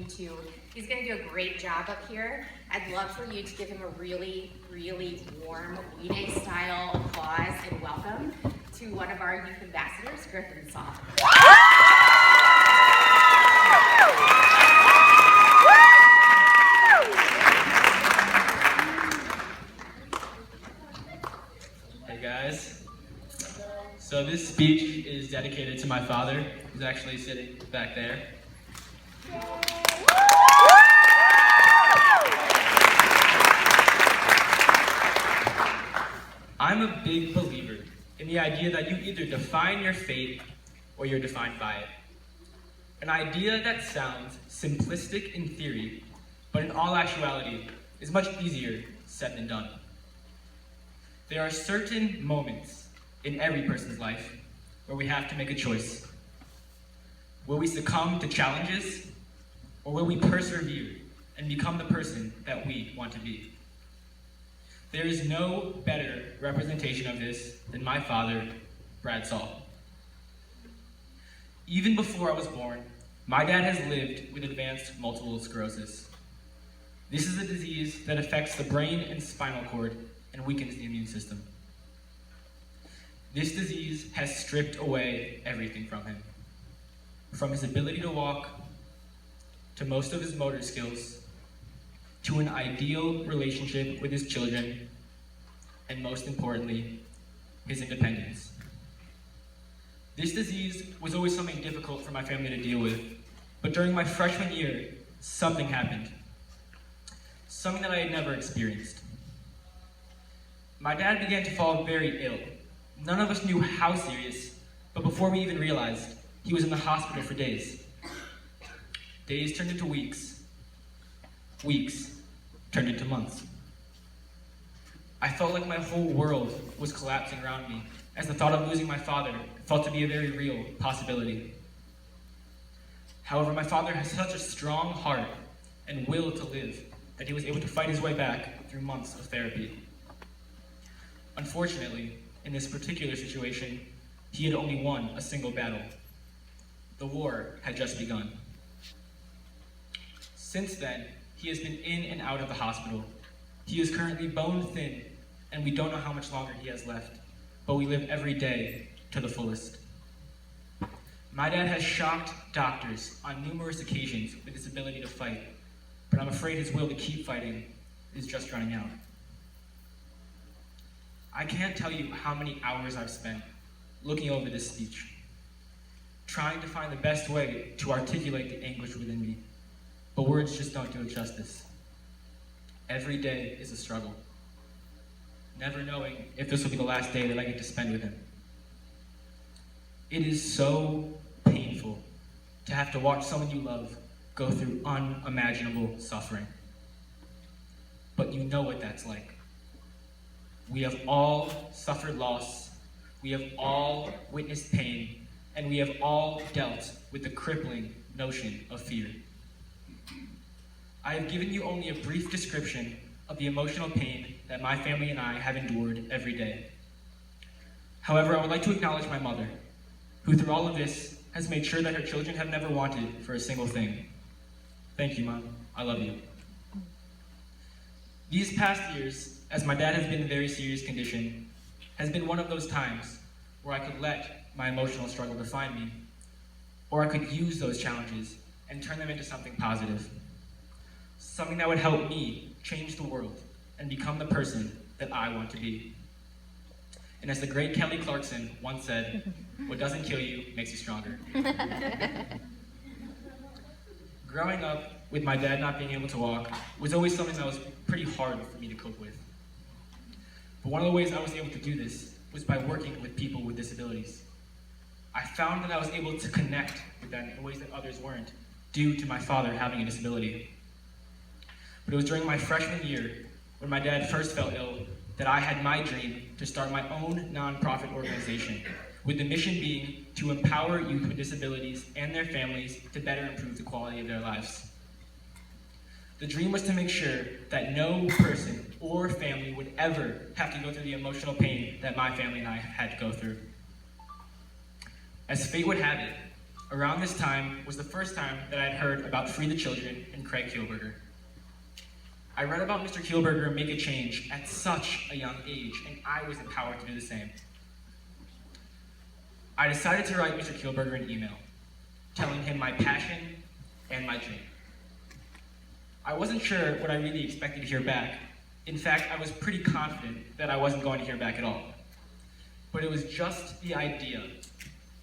to. He's going to do a great job up here. I'd love for you to give him a really, really warm We Day style applause and welcome to one of our youth ambassadors, Griffen and Saul. Hey guys. So this speech is dedicated to my father, who's actually sitting back there. I'm a big believer in the idea that you either define your fate or you're defined by it. An idea that sounds simplistic in theory, but in all actuality is much easier said than done. There are certain moments in every person's life where we have to make a choice. Will we succumb to challenges, or will we persevere and become the person that we want to be? There is no better representation of this than my father, Brad Saul. Even before I was born, my dad has lived with advanced multiple sclerosis. This is a disease that affects the brain and spinal cord and weakens the immune system. This disease has stripped away everything from him, from his ability to walk, to most of his motor skills, to an ideal relationship with his children, and most importantly, his independence. This disease was always something difficult for my family to deal with, but during my freshman year, something happened. Something that I had never experienced. My dad began to fall very ill. None of us knew how serious, but before we even realized, he was in the hospital for days. Days turned into weeks. Weeks turned into months. I felt like my whole world was collapsing around me, as the thought of losing my father felt to be a very real possibility. However, my father has such a strong heart and will to live that he was able to fight his way back through months of therapy. Unfortunately, in this particular situation, he had only won a single battle. The war had just begun. Since then, he has been in and out of the hospital. He is currently bone thin, and we don't know how much longer he has left, but we live every day to the fullest. My dad has shocked doctors on numerous occasions with his ability to fight, but I'm afraid his will to keep fighting is just running out. I can't tell you how many hours I've spent looking over this speech, trying to find the best way to articulate the anguish within me, but words just don't do it justice. Every day is a struggle, never knowing if this will be the last day that I get to spend with him. It is so painful to have to watch someone you love go through unimaginable suffering. But you know what that's like. We have all suffered loss, we have all witnessed pain, and we have all dealt with the crippling notion of fear. I have given you only a brief description of the emotional pain that my family and I have endured every day. However, I would like to acknowledge my mother, who through all of this has made sure that her children have never wanted for a single thing. Thank you, Mom. I love you. These past years, as my dad has been in a very serious condition, has been one of those times where I could let my emotional struggle define me, or I could use those challenges and turn them into something positive. Something that would help me change the world and become the person that I want to be. And as the great Kelly Clarkson once said, what doesn't kill you makes you stronger. Growing up with my dad not being able to walk was always something that was pretty hard for me to cope with. But one of the ways I was able to do this was by working with people with disabilities. I found that I was able to connect with them in ways that others weren't, due to my father having a disability. But it was during my freshman year, when my dad first fell ill, that I had my dream to start my own nonprofit organization, with the mission being to empower youth with disabilities and their families to better improve the quality of their lives. The dream was to make sure that no person or family would ever have to go through the emotional pain that my family and I had to go through. As fate would have it, Around this time was the first time that I had heard about Free the Children and Craig Kielberger. I read about Mr. Kielberger make a change at such a young age, and I was empowered to do the same. I decided to write Mr. Kielberger an email, telling him my passion and my dream. I wasn't sure what I really expected to hear back. In fact, I was pretty confident that I wasn't going to hear back at all. But it was just the idea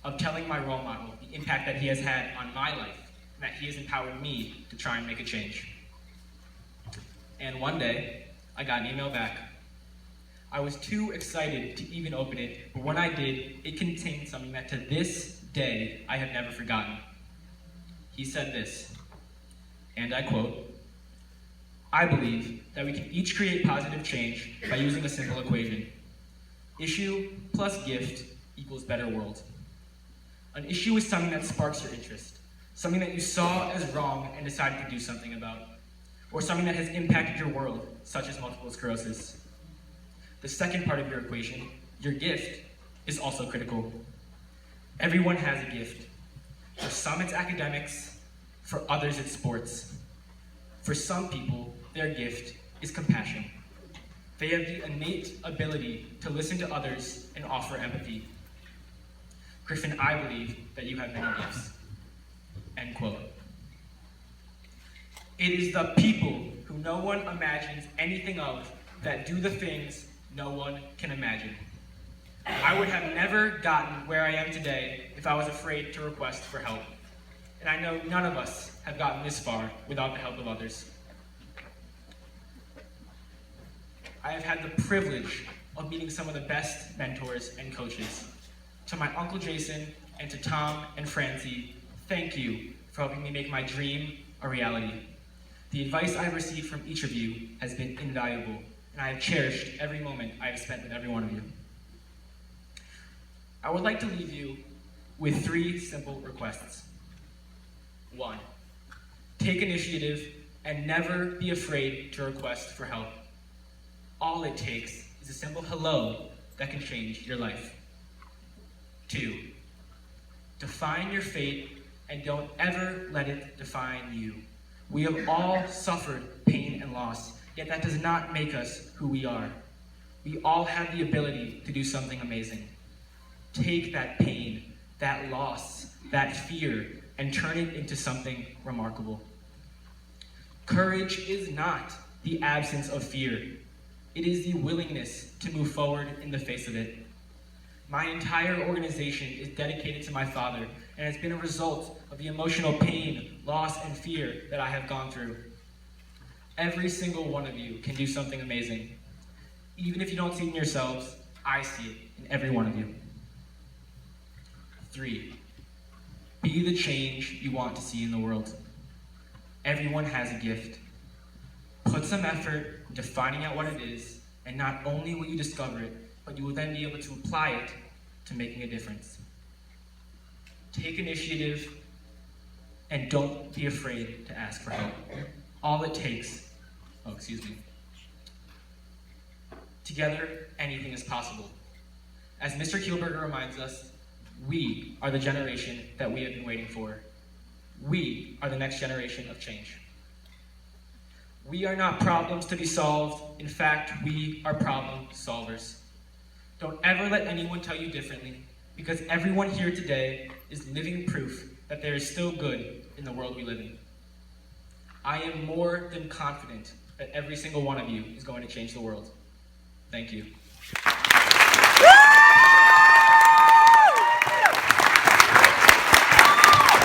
of telling my role model the impact that he has had on my life, and that he has empowered me to try and make a change. And one day, I got an email back. I was too excited to even open it, but when I did, it contained something that to this day I have never forgotten. He said this, and I quote, "I believe that we can each create positive change by using a simple equation. Issue plus gift equals better world. An issue is something that sparks your interest, something that you saw as wrong and decided to do something about, or something that has impacted your world, such as multiple sclerosis. The second part of your equation, your gift, is also critical. Everyone has a gift. For some, it's academics. For others, it's sports. For some people, their gift is compassion. They have the innate ability to listen to others and offer empathy. Griffen, I believe that you have many gifts." End quote. It is the people who no one imagines anything of that do the things no one can imagine. I would have never gotten where I am today if I was afraid to request for help. And I know none of us have gotten this far without the help of others. I have had the privilege of meeting some of the best mentors and coaches. To my Uncle Jason and to Tom and Francie, thank you for helping me make my dream a reality. The advice I have received from each of you has been invaluable, and I have cherished every moment I have spent with every one of you. I would like to leave you with 3 simple requests. 1, take initiative and never be afraid to request for help. All it takes is a simple hello that can change your life. 2, define your fate and don't ever let it define you. We have all suffered pain and loss, yet that does not make us who we are. We all have the ability to do something amazing. Take that pain, that loss, that fear, and turn it into something remarkable. Courage is not the absence of fear. It is the willingness to move forward in the face of it. My entire organization is dedicated to my father, and it's been a result of the emotional pain, loss, and fear that I have gone through. Every single one of you can do something amazing. Even if you don't see it in yourselves, I see it in every one of you. 3, be the change you want to see in the world. Everyone has a gift. Put some effort into finding out what it is, and not only will you discover it, but you will then be able to apply it to making a difference. Take initiative, and don't be afraid to ask for help. All it takes, together, anything is possible. As Mr. Kielberger reminds us, we are the generation that we have been waiting for. We are the next generation of change. We are not problems to be solved. In fact, we are problem solvers. Don't ever let anyone tell you differently, because everyone here today is living proof that there is still good in the world we live in. I am more than confident that every single one of you is going to change the world. Thank you.